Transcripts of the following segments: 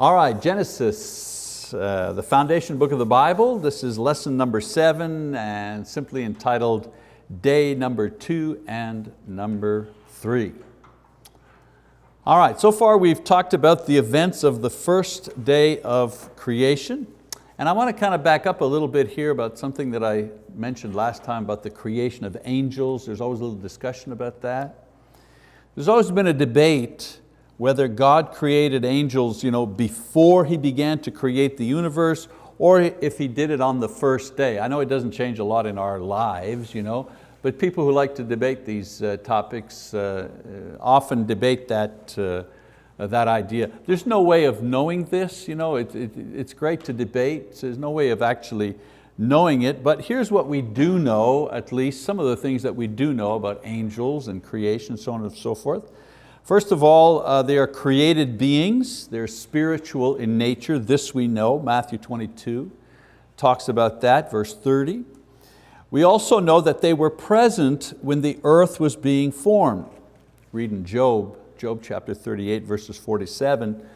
All right, Genesis, the foundation book of the Bible. This is lesson number 7 and simply entitled day number 2 and number 3. All right, so far we've talked about the events of the first day of creation. And I want to kind of back up a little bit here about something that I mentioned last time about the creation of angels. There's always a little discussion about that. There's always been a debate whether God created angels before He began to create the universe or if He did it on the first day. I know it doesn't change a lot in our lives, but people who like to debate these topics often debate that idea. There's no way of knowing this, it's great to debate. There's no way of actually knowing it, but here's what we do know, at least some of the things that we do know about angels and creation, so on and so forth. First of all, they are created beings. They're spiritual in nature. This we know. Matthew 22 talks about that, verse 30. We also know that they were present when the earth was being formed. Read in Job chapter 38, verses 47,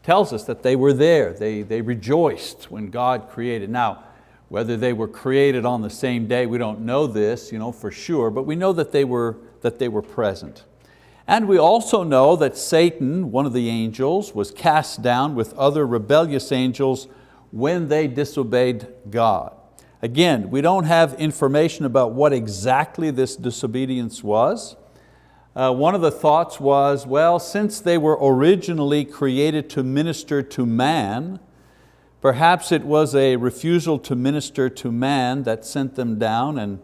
tells us that they were there. They rejoiced when God created. Now, whether they were created on the same day, we don't know this for sure, but we know that they were present. And we also know that Satan, one of the angels, was cast down with other rebellious angels when they disobeyed God. Again, we don't have information about what exactly this disobedience was. One of the thoughts was, well, since they were originally created to minister to man, perhaps it was a refusal to minister to man that sent them down and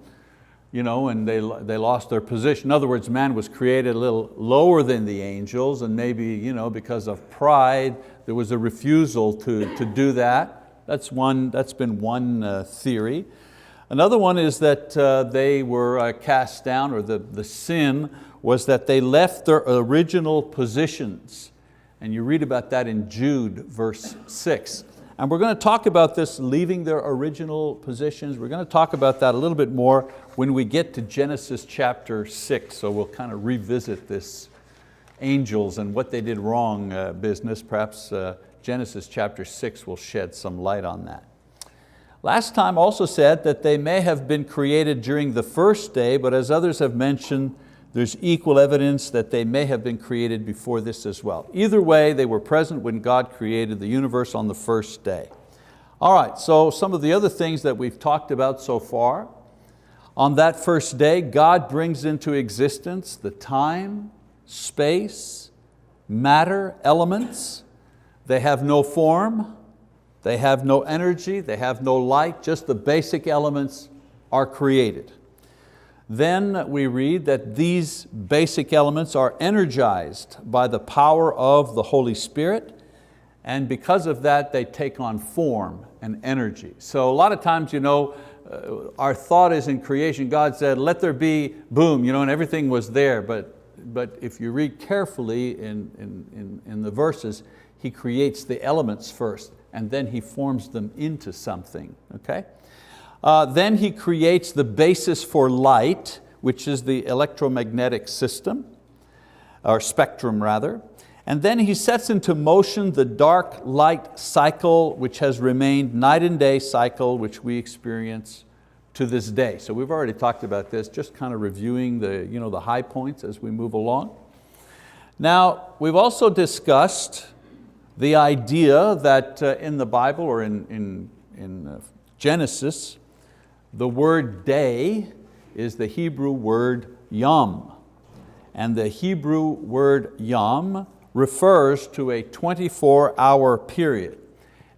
they lost their position. In other words, man was created a little lower than the angels, and maybe because of pride, there was a refusal to do that. That's been one theory. Another one is that they were cast down, or the sin was that they left their original positions. And you read about that in Jude, verse 6. And we're going to talk about this, leaving their original positions. We're going to talk about that a little bit more when we get to Genesis chapter 6. So we'll kind of revisit this angels and what they did wrong business. Perhaps Genesis chapter 6 will shed some light on that. Last time also said that they may have been created during the first day, but as others have mentioned, there's equal evidence that they may have been created before this as well. Either way, they were present when God created the universe on the first day. All right, so some of the other things that we've talked about so far. On that first day, God brings into existence the time, space, matter, elements. They have no form, they have no energy, they have no light, just the basic elements are created. Then we read that these basic elements are energized by the power of the Holy Spirit, and because of that they take on form and energy. So a lot of times our thought is in creation, God said, let there be, boom, and everything was there, but if you read carefully in the verses, He creates the elements first, and then He forms them into something, okay? Then He creates the basis for light, which is the electromagnetic system, or spectrum rather. And then He sets into motion the dark light cycle, which has remained night and day cycle, which we experience to this day. So we've already talked about this, just kind of reviewing the high points as we move along. Now, we've also discussed the idea that in the Bible or in Genesis, the word day is the Hebrew word yom. And the Hebrew word yom refers to a 24-hour period.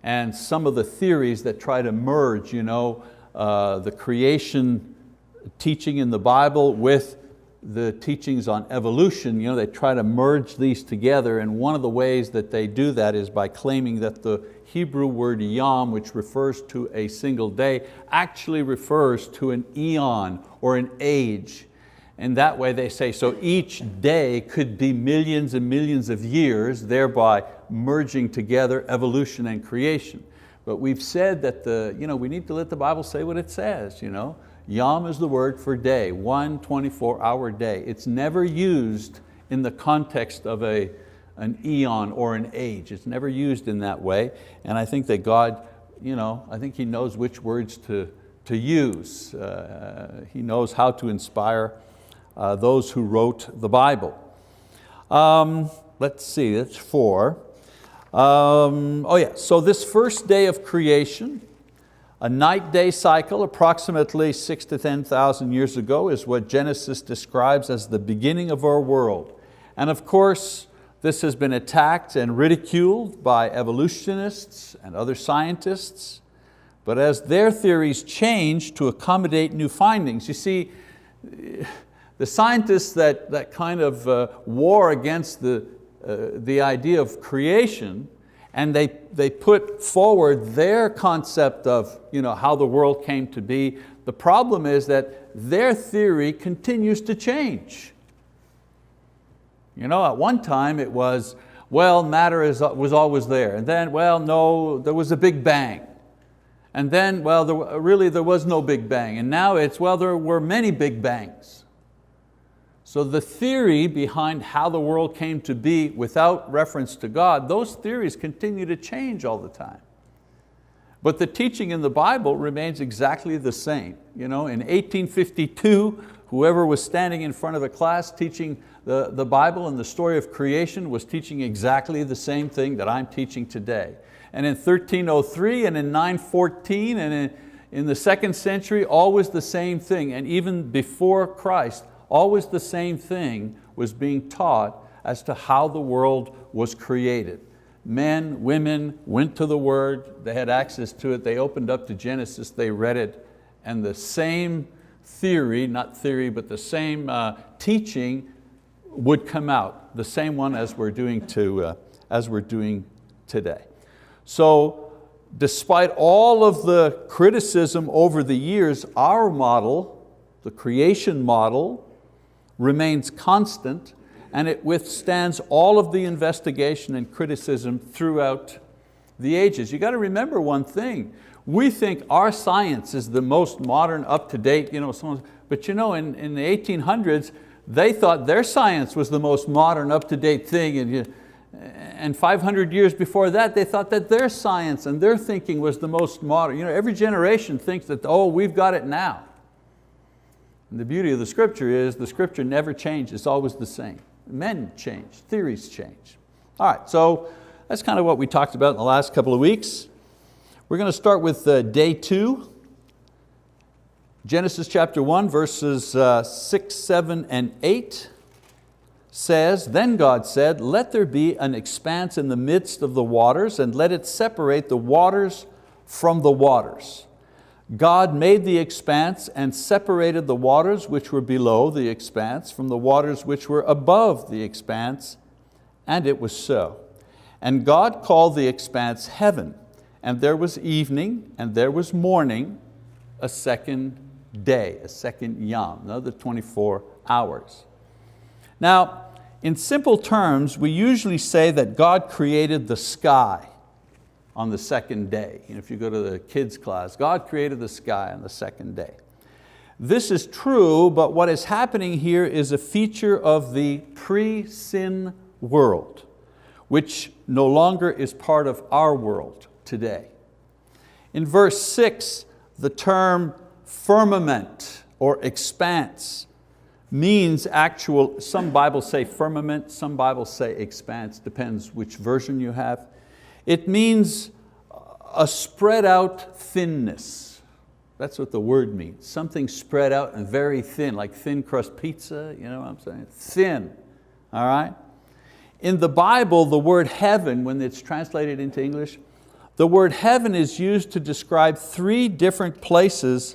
And some of the theories that try to merge the creation teaching in the Bible with the teachings on evolution, they try to merge these together, and one of the ways that they do that is by claiming that the Hebrew word yom, which refers to a single day, actually refers to an eon or an age. And that way they say, so each day could be millions and millions of years, thereby merging together evolution and creation. But we've said that we need to let the Bible say what it says. Yom is the word for day, 1 24-hour day. It's never used in the context of a an eon or an age. It's never used in that way. And I think that God, I think He knows which words to use. He knows how to inspire those who wrote the Bible. Let's see, that's 4. So this first day of creation, a night-day cycle approximately 6,000 to 10,000 years ago is what Genesis describes as the beginning of our world. And of course, this has been attacked and ridiculed by evolutionists and other scientists. But as their theories change to accommodate new findings, you see, the scientists that kind of war against the idea of creation, and they put forward their concept of how the world came to be. The problem is that their theory continues to change. At one time it was, well, matter was always there. And then, well, no, there was a big bang. And then, well, there was no big bang. And now it's, well, there were many big bangs. So the theory behind how the world came to be without reference to God, those theories continue to change all the time. But the teaching in the Bible remains exactly the same. In 1852, whoever was standing in front of a class teaching the Bible and the story of creation was teaching exactly the same thing that I'm teaching today. And in 1303 and in 914 and in the 2nd century, always the same thing. And even before Christ, always the same thing was being taught as to how the world was created. Men, women went to the Word, they had access to it, they opened up to Genesis, they read it, and the same theory, not theory, but the same teaching would come out, the same one as we're doing today. So despite all of the criticism over the years, our model, the creation model, remains constant, and it withstands all of the investigation and criticism throughout the ages. You got to remember one thing. We think our science is the most modern, up-to-date, but in the 1800s, they thought their science was the most modern, up-to-date thing, and 500 years before that, they thought that their science and their thinking was the most modern. Every generation thinks that, oh, we've got it now. And the beauty of the Scripture is the Scripture never changes, it's always the same. Men change, theories change. All right, so that's kind of what we talked about in the last couple of weeks. We're going to start with day 2. Genesis chapter 1, verses 6, 7, and 8 says, "Then God said, let there be an expanse in the midst of the waters, and let it separate the waters from the waters. God made the expanse and separated the waters which were below the expanse from the waters which were above the expanse, and it was so. And God called the expanse heaven, and there was evening, and there was morning, a second day, a second yom, another 24 hours. Now, in simple terms, we usually say that God created the sky on the second day. If you go to the kids class, God created the sky on the second day. This is true, but what is happening here is a feature of the pre-sin world, which no longer is part of our world today. In verse 6, the term firmament or expanse means actual, some Bibles say firmament, some Bibles say expanse, depends which version you have. It means a spread out thinness. That's what the word means. Something spread out and very thin, like thin crust pizza, you know what I'm saying? Thin, all right? In the Bible, the word heaven, when it's translated into English, the word heaven is used to describe 3 different places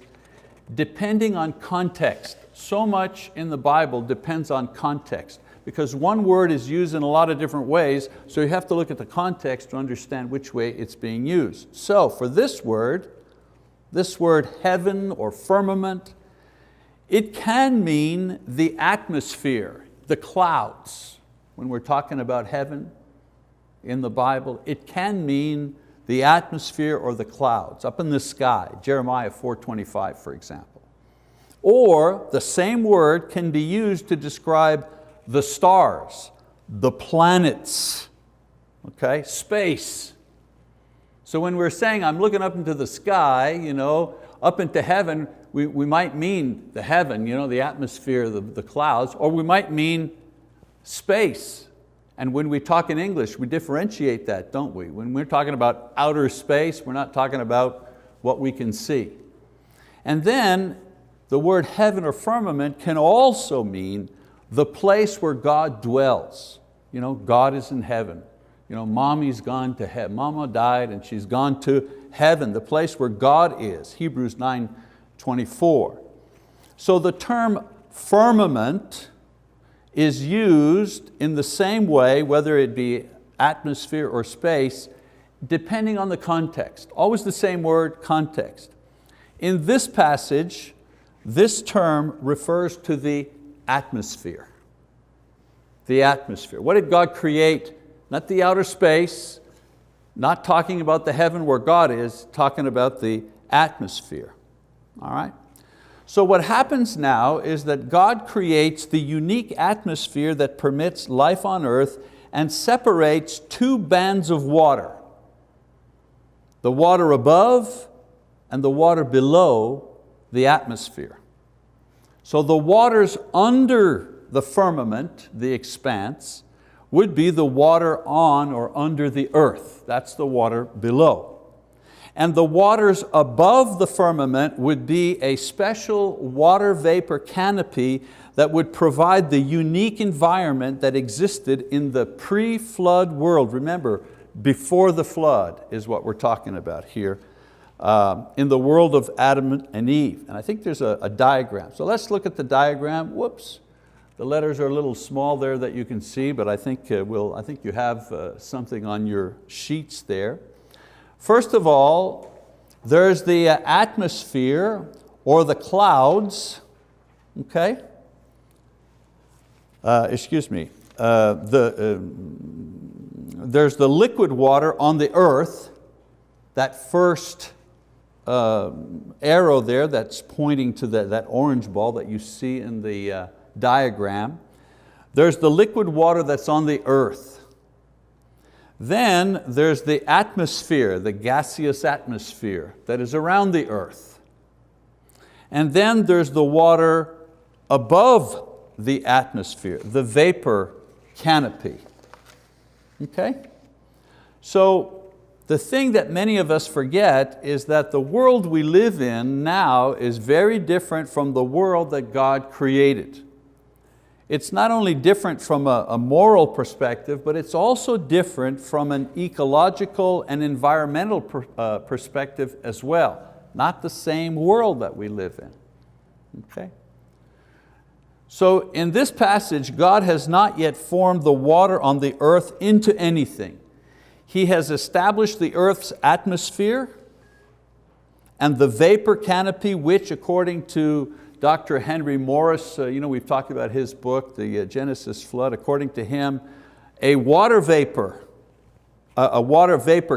depending on context. So much in the Bible depends on context, because one word is used in a lot of different ways, so you have to look at the context to understand which way it's being used. So for this word heaven or firmament, it can mean the atmosphere, the clouds. When we're talking about heaven in the Bible, it can mean the atmosphere or the clouds up in the sky, Jeremiah 4:25, for example. Or the same word can be used to describe the stars, the planets, okay? Space. So when we're saying I'm looking up into the sky, up into heaven, we might mean the heaven, the atmosphere, the clouds, or we might mean space. And when we talk in English, we differentiate that, don't we? When we're talking about outer space, we're not talking about what we can see. And then the word heaven or firmament can also mean the place where God dwells. God is in heaven. Mommy's gone to heaven. Mama died and she's gone to heaven, the place where God is. Hebrews 9:24. So the term firmament is used in the same way, whether it be atmosphere or space, depending on the context. Always the same word, context. In this passage, this term refers to the atmosphere. The atmosphere. What did God create? Not the outer space, not talking about the heaven where God is, talking about the atmosphere. All right? So what happens now is that God creates the unique atmosphere that permits life on earth and separates two bands of water. The water above and the water below the atmosphere. So the waters under the firmament, the expanse, would be the water on or under the earth. That's the water below. And the waters above the firmament would be a special water vapor canopy that would provide the unique environment that existed in the pre-flood world. Remember, before the flood is what we're talking about here, in the world of Adam and Eve. And I think there's a diagram. So let's look at the diagram. Whoops. The letters are a little small there that you can see, but I think you have something on your sheets there. First of all, there's the atmosphere or the clouds, okay? There's the liquid water on the earth, that first arrow there that's pointing to that orange ball that you see in the diagram. There's the liquid water that's on the earth. Then there's the atmosphere, the gaseous atmosphere that is around the earth. And then there's the water above the atmosphere, the vapor canopy. Okay? So the thing that many of us forget is that the world we live in now is very different from the world that God created. It's not only different from a moral perspective, but it's also different from an ecological and environmental perspective as well. Not the same world that we live in. Okay? So in this passage, God has not yet formed the water on the earth into anything. He has established the earth's atmosphere and the vapor canopy, which according to Dr. Henry Morris, we've talked about his book, The Genesis Flood. According to him, a water vapor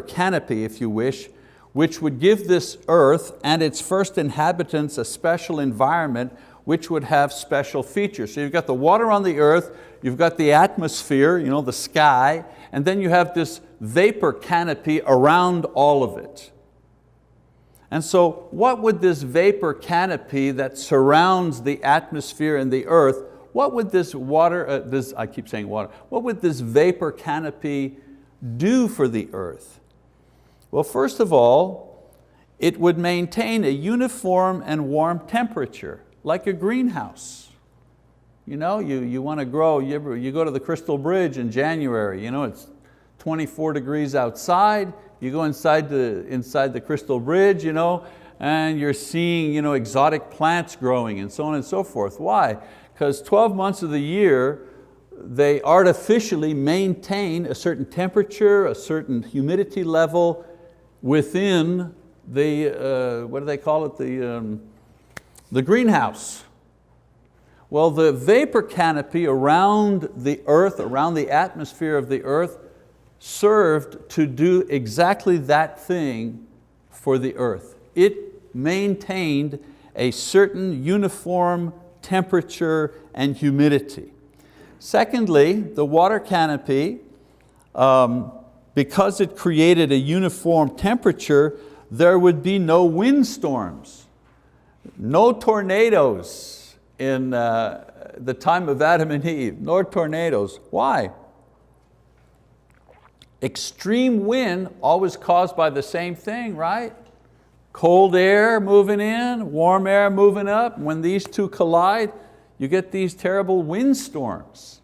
canopy, if you wish, which would give this earth and its first inhabitants a special environment which would have special features. So you've got the water on the earth, you've got the atmosphere, the sky, and then you have this vapor canopy around all of it. And so what would this vapor canopy that surrounds the atmosphere and the earth, what would this water, I keep saying water, what would this vapor canopy do for the earth? Well, first of all, it would maintain a uniform and warm temperature, like a greenhouse. You want to grow, you go to the Crystal Bridge in January, it's 24 degrees outside, you go inside the Crystal Bridge, and you're seeing exotic plants growing and so on and so forth. Why? Because 12 months of the year, they artificially maintain a certain temperature, a certain humidity level within the, what do they call it, the greenhouse. Well, the vapor canopy around the earth, around the atmosphere of the earth, served to do exactly that thing for the earth. It maintained a certain uniform temperature and humidity. Secondly, the water canopy, because it created a uniform temperature, there would be no windstorms, no tornadoes in the time of Adam and Eve, no tornadoes. Why? Extreme wind always caused by the same thing, right? Cold air moving in, warm air moving up. When these two collide, you get these terrible windstorms.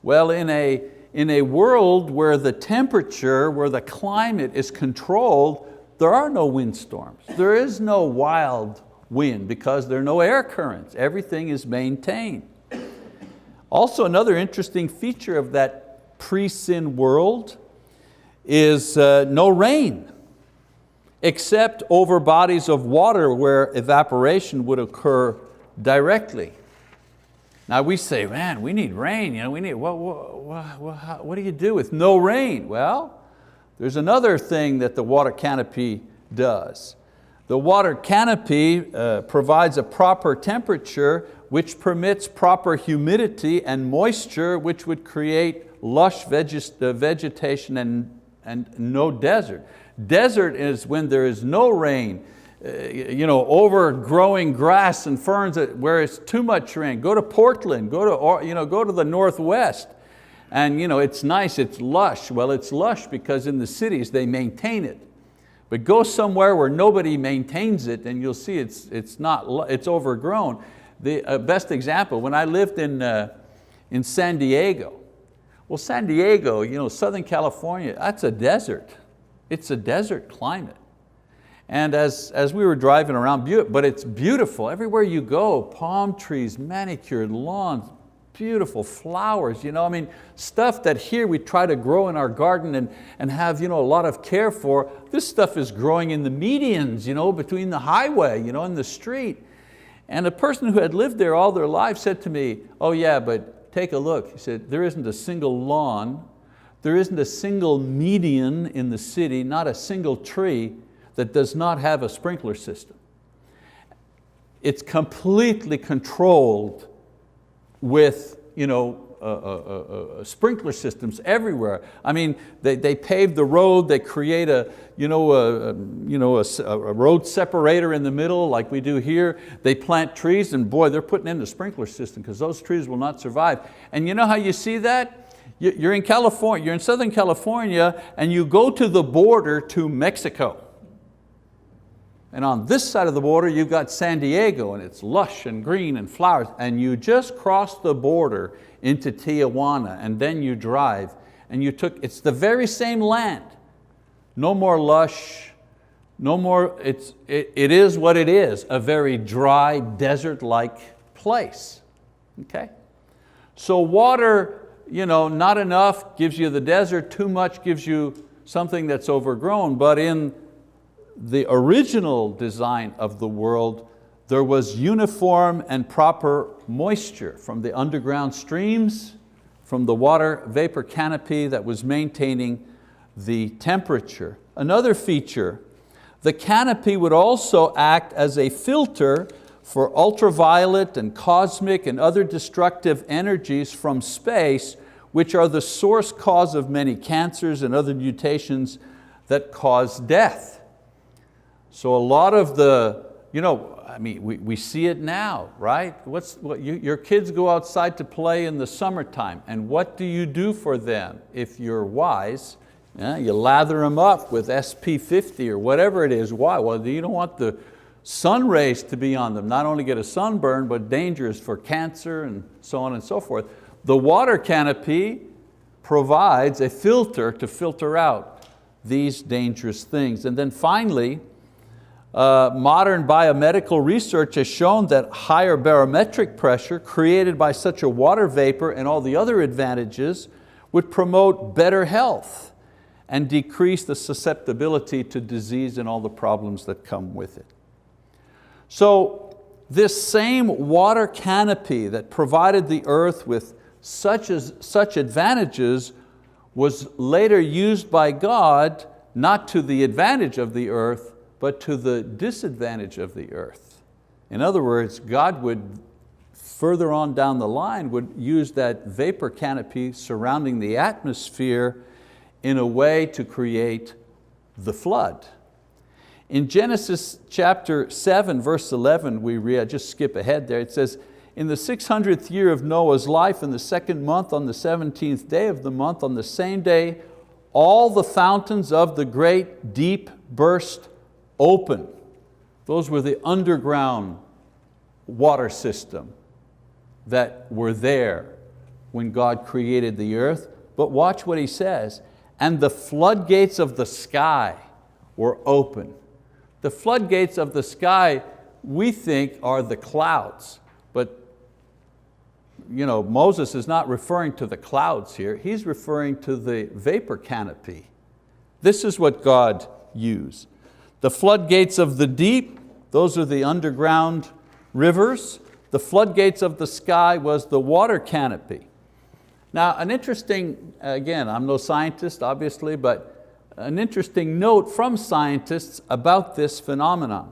Well, in a world where the temperature, where the climate is controlled, there are no windstorms. There is no wild wind because there are no air currents. Everything is maintained. Also, another interesting feature of that pre-sin world is no rain, except over bodies of water where evaporation would occur directly. Now we say, man, we need rain. We need, what do you do with no rain? Well, there's another thing that the water canopy does. The water canopy provides a proper temperature which permits proper humidity and moisture, which would create lush vegetation and no desert. Desert is when there is no rain, overgrowing grass and ferns where it's too much rain. Go to Portland, go to the Northwest, and it's nice, it's lush. Well, it's lush because in the cities they maintain it. But go somewhere where nobody maintains it and you'll see it's overgrown. The best example, when I lived in San Diego. Well, San Diego, Southern California, that's a desert. It's a desert climate. And as we were driving around, but it's beautiful. Everywhere you go, palm trees, manicured lawns, beautiful flowers, stuff that here we try to grow in our garden and have a lot of care for. This stuff is growing in the medians, between the highway, and the street. And a person who had lived there all their life said to me, oh yeah, but take a look. He said, there isn't a single lawn, there isn't a single median in the city, not a single tree that does not have a sprinkler system. It's completely controlled with sprinkler systems everywhere. They pave the road, they create a road separator in the middle like we do here. They plant trees and boy, they're putting in the sprinkler system because those trees will not survive. And you know how you see that? You're in California, you're in Southern California and you go to the border to Mexico. And on this side of the border, you've got San Diego and it's lush and green and flowers. And you just cross the border into Tijuana and then you drive and it's the very same land. No more lush, no more, it is what it is, a very dry, desert-like place, okay? So water, not enough gives you the desert, too much gives you something that's overgrown, but in the original design of the world, there was uniform and proper moisture from the underground streams, from the water vapor canopy that was maintaining the temperature. Another feature, the canopy would also act as a filter for ultraviolet and cosmic and other destructive energies from space, which are the source cause of many cancers and other mutations that cause death. So a lot of we see it now, right? Your kids go outside to play in the summertime, and what do you do for them? If you're wise, you lather them up with SP50 or whatever it is. Why? Well, you don't want the sun rays to be on them. Not only get a sunburn, but dangerous for cancer and so on and so forth. The water canopy provides a filter to filter out these dangerous things. And then finally, modern biomedical research has shown that higher barometric pressure created by such a water vapor and all the other advantages would promote better health and decrease the susceptibility to disease and all the problems that come with it. So this same water canopy that provided the earth with such advantages was later used by God not to the advantage of the earth, but to the disadvantage of the earth. In other words, God would further on down the line would use that vapor canopy surrounding the atmosphere in a way to create the flood. In Genesis chapter 7, verse 11, we read, I just skip ahead there, it says, in the 600th year of Noah's life, in the 2nd month, on the 17th day of the month, on the same day, all the fountains of the great deep burst open. Those were the underground water system that were there when God created the earth. But watch what he says, and the floodgates of the sky were open. The floodgates of the sky, we think, are the clouds, but Moses is not referring to the clouds here, he's referring to the vapor canopy. This is what God used. The floodgates of the deep, those are the underground rivers. The floodgates of the sky was the water canopy. Now an interesting, again, I'm no scientist obviously, but an interesting note from scientists about this phenomenon.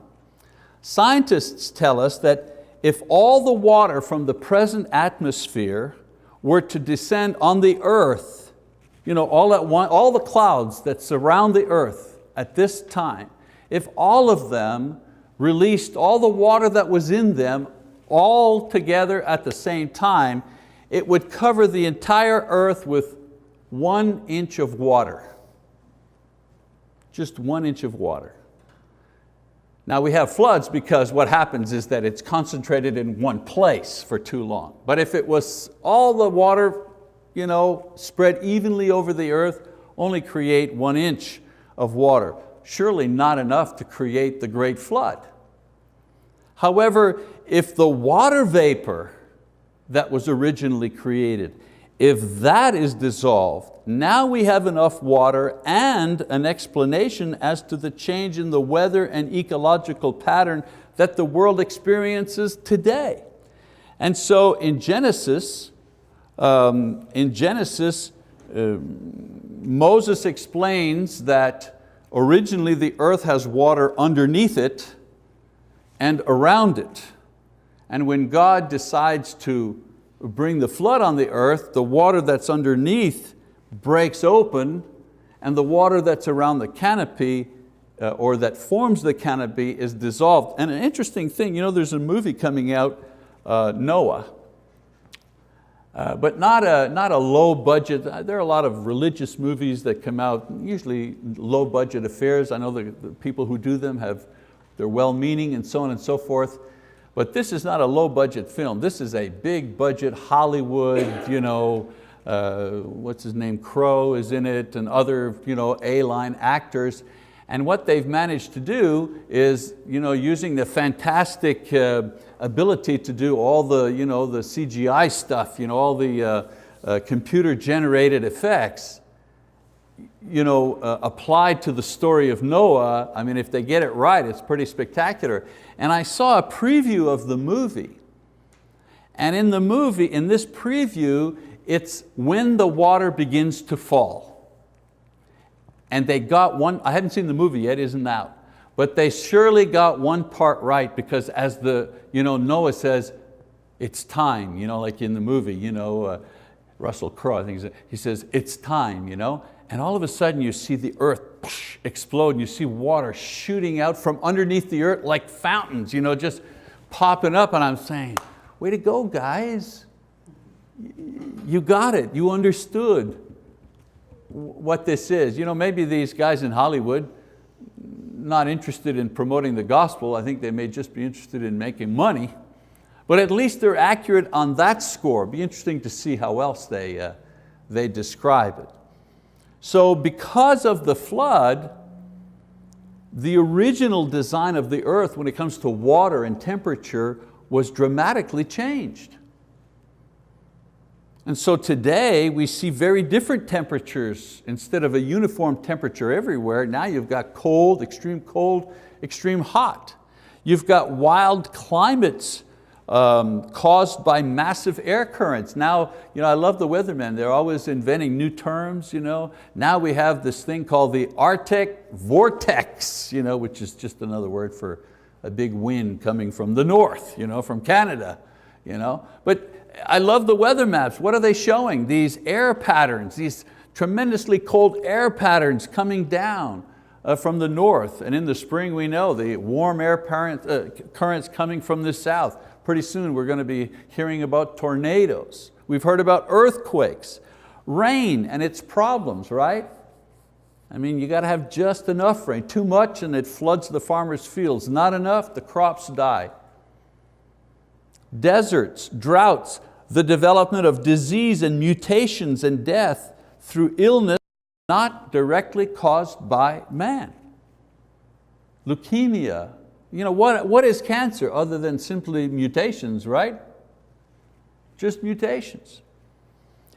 Scientists tell us that if all the water from the present atmosphere were to descend on the earth, all the clouds that surround the earth at this time, if all of them released all the water that was in them all together at the same time, it would cover the entire earth with 1 inch of water. Just 1 inch of water. Now we have floods because what happens is that it's concentrated in one place for too long. But if it was all the water spread evenly over the earth, only create 1 inch of water. Surely not enough to create the great flood. However, if the water vapor that was originally created, if that is dissolved, now we have enough water and an explanation as to the change in the weather and ecological pattern that the world experiences today. And so in Genesis, Moses explains that originally the earth has water underneath it and around it. And when God decides to bring the flood on the earth, the water that's underneath breaks open and the water that's around the canopy or that forms the canopy is dissolved. And an interesting thing, there's a movie coming out, Noah, but not a low budget. There are a lot of religious movies that come out, usually low budget affairs. I know the people who do them they're well-meaning and so on and so forth. But this is not a low budget film. This is a big budget Hollywood, what's his name, Crow is in it and other A-line actors. And what they've managed to do is using the fantastic ability to do all the, the CGI stuff, all the computer generated effects, applied to the story of Noah. I mean, if they get it right, it's pretty spectacular. And I saw a preview of the movie. And in this preview, it's when the water begins to fall. And they got one, I haven't seen the movie yet, it isn't out. But they surely got one part right because as Noah says, it's time, like in the movie, Russell Crowe, I think he says, it's time, and all of a sudden you see the earth explode and you see water shooting out from underneath the earth like fountains, just popping up, and I'm saying, way to go, guys. You got it, you understood what this is. Maybe these guys in Hollywood, not interested in promoting the gospel, I think they may just be interested in making money, but at least they're accurate on that score. It'd be interesting to see how else they describe it. So because of the flood, the original design of the earth when it comes to water and temperature was dramatically changed. And so today we see very different temperatures. Instead of a uniform temperature everywhere, now you've got cold, extreme hot. You've got wild climates caused by massive air currents. Now, I love the weathermen, they're always inventing new terms. Now we have this thing called the Arctic vortex, which is just another word for a big wind coming from the north, from Canada. But I love the weather maps. What are they showing? These air patterns, these tremendously cold air patterns coming down from the north. And in the spring we know the warm air currents coming from the south. Pretty soon we're going to be hearing about tornadoes. We've heard about earthquakes, rain and its problems, right? I mean, you got to have just enough rain. Too much and it floods the farmer's fields. Not enough, the crops die. Deserts, droughts, the development of disease and mutations and death through illness not directly caused by man. Leukemia. What is cancer other than simply mutations, right? Just mutations.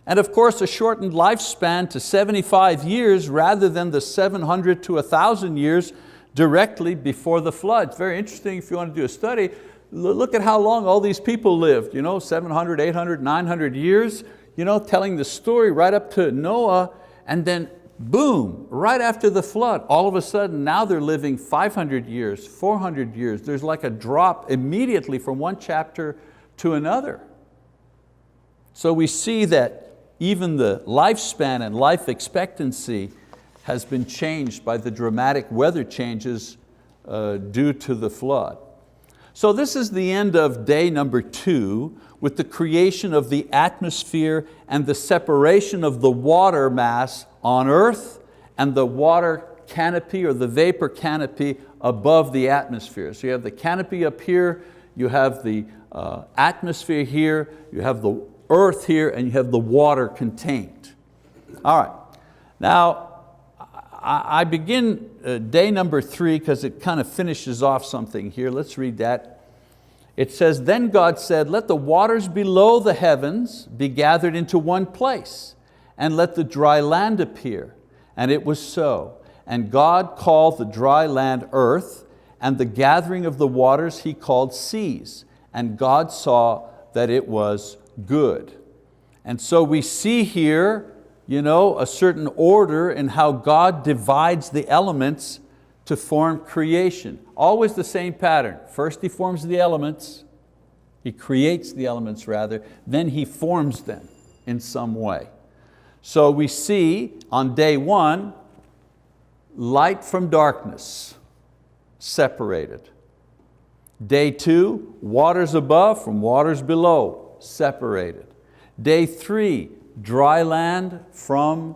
And of course, a shortened lifespan to 75 years rather than the 700 to 1,000 years directly before the flood. It's very interesting if you want to do a study. Look at how long all these people lived, 700, 800, 900 years, telling the story right up to Noah, and then boom, right after the flood, all of a sudden now they're living 500 years, 400 years. There's like a drop immediately from one chapter to another. So we see that even the lifespan and life expectancy has been changed by the dramatic weather changes due to the flood. So this is the end of day number 2 with the creation of the atmosphere and the separation of the water mass on earth and the water canopy or the vapor canopy above the atmosphere. So you have the canopy up here, you have the atmosphere here, you have the earth here, and you have the water contained. All right, now I begin day number 3 because it kind of finishes off something here. Let's read that. It says, then God said, let the waters below the heavens be gathered into one place, and let the dry land appear. And it was so. And God called the dry land earth, and the gathering of the waters He called seas. And God saw that it was good. And so we see here, a certain order in how God divides the elements to form creation. Always the same pattern. First He forms the elements, He creates the elements rather, then He forms them in some way. So we see on day 1, light from darkness, separated. Day 2, waters above from waters below, separated. Day 3, dry land from,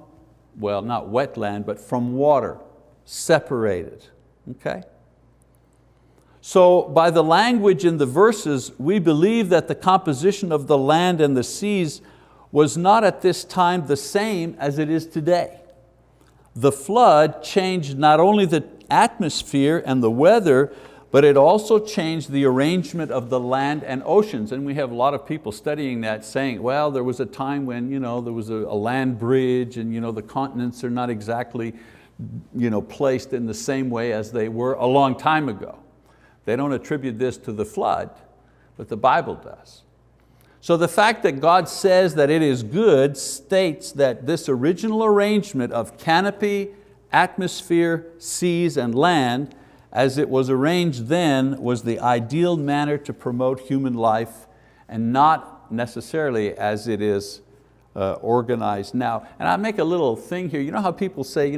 well, not wet land, but from water, separated. Okay? So by the language in the verses, we believe that the composition of the land and the seas was not at this time the same as it is today. The flood changed not only the atmosphere and the weather, but it also changed the arrangement of the land and oceans. And we have a lot of people studying that, saying, well, there was a time when there was a land bridge and the continents are not exactly placed in the same way as they were a long time ago. They don't attribute this to the flood, but the Bible does. So the fact that God says that it is good states that this original arrangement of canopy, atmosphere, seas, and land, as it was arranged then, was the ideal manner to promote human life, and not necessarily as it is organized now. And I make a little thing here. You know how people say,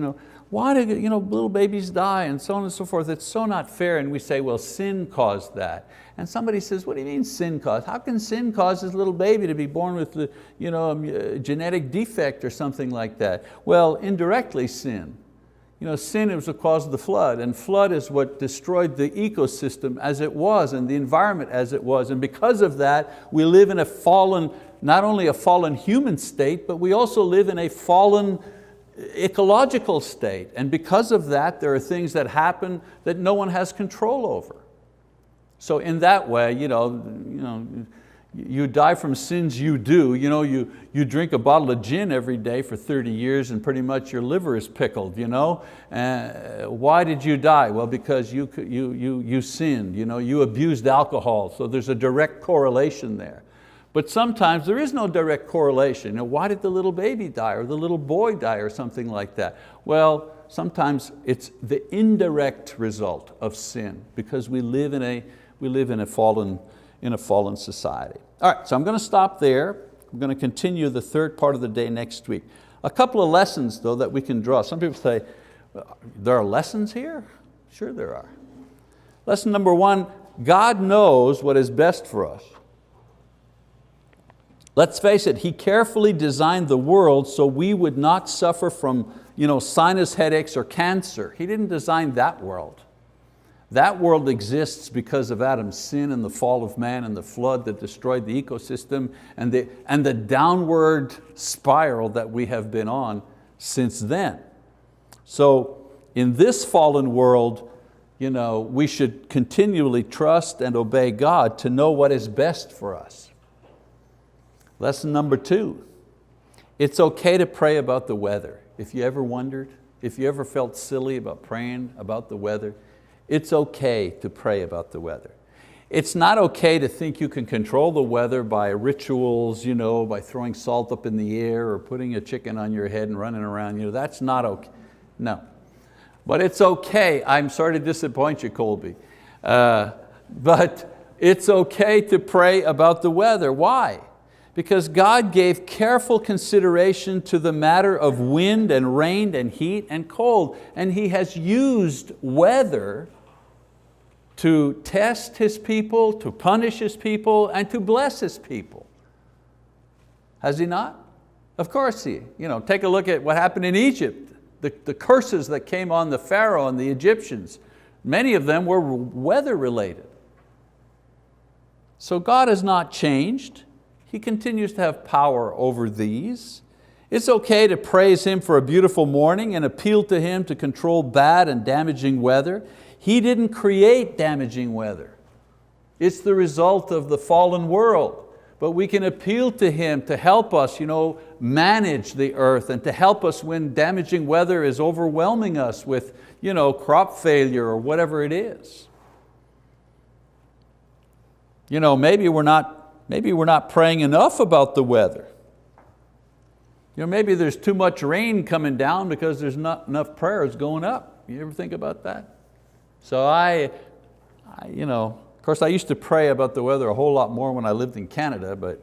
why do little babies die and so on and so forth? It's so not fair. And we say, well, sin caused that. And somebody says, what do you mean sin caused? How can sin cause this little baby to be born with a genetic defect or something like that? Well, indirectly sin. Sin was the cause of the flood, and flood is what destroyed the ecosystem as it was and the environment as it was. And because of that, we live in a fallen, not only a fallen human state, but we also live in a fallen ecological state. And because of that, there are things that happen that no one has control over. So in that way, you die from sins you do. You drink a bottle of gin every day for 30 years and pretty much your liver is pickled. Why did you die? Well, because you sinned. You abused alcohol. So there's a direct correlation there. But sometimes there is no direct correlation. Why did the little baby die or the little boy die or something like that? Well, sometimes it's the indirect result of sin because we live in a fallen in a fallen society. All right, so I'm going to stop there. I'm going to continue the third part of the day next week. A couple of lessons though that we can draw. Some people say, there are lessons here? Sure there are. Lesson number one, God knows what is best for us. Let's face it, He carefully designed the world so we would not suffer from sinus headaches or cancer. He didn't design that world. That world exists because of Adam's sin and the fall of man and the flood that destroyed the ecosystem and the downward spiral that we have been on since then. So in this fallen world, we should continually trust and obey God to know what is best for us. Lesson number two, it's okay to pray about the weather. If you ever wondered, if you ever felt silly about praying about the weather, it's okay to pray about the weather. It's not okay to think you can control the weather by rituals, by throwing salt up in the air or putting a chicken on your head and running around. That's not okay. No. But it's okay. I'm sorry to disappoint you, Colby. But it's okay to pray about the weather. Why? Because God gave careful consideration to the matter of wind and rain and heat and cold. And He has used weather to test His people, to punish His people, and to bless His people. Has He not? Of course He. Take a look at what happened in Egypt. The curses that came on the Pharaoh and the Egyptians, many of them were weather related. So God has not changed. He continues to have power over these. It's okay to praise Him for a beautiful morning and appeal to Him to control bad and damaging weather. He didn't create damaging weather. It's the result of the fallen world. But we can appeal to Him to help us manage the earth and to help us when damaging weather is overwhelming us with crop failure or whatever it is. Maybe we're not praying enough about the weather. Maybe there's too much rain coming down because there's not enough prayers going up. You ever think about that? So of course I used to pray about the weather a whole lot more when I lived in Canada, but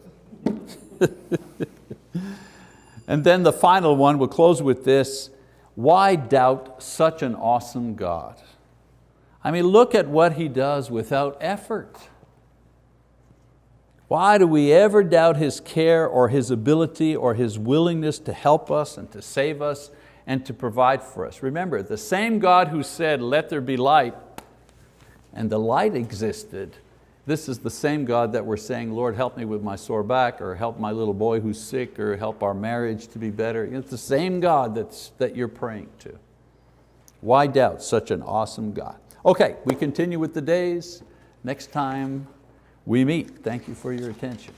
and then the final one, we'll close with this. Why doubt such an awesome God? Look at what He does without effort. Why do we ever doubt His care or His ability or His willingness to help us and to save us and to provide for us? Remember, the same God who said, let there be light, and the light existed, this is the same God that we're saying, Lord, help me with my sore back, or help my little boy who's sick, or help our marriage to be better. It's the same God that you're praying to. Why doubt such an awesome God? Okay, we continue with the days. Next time we meet. Thank you for your attention.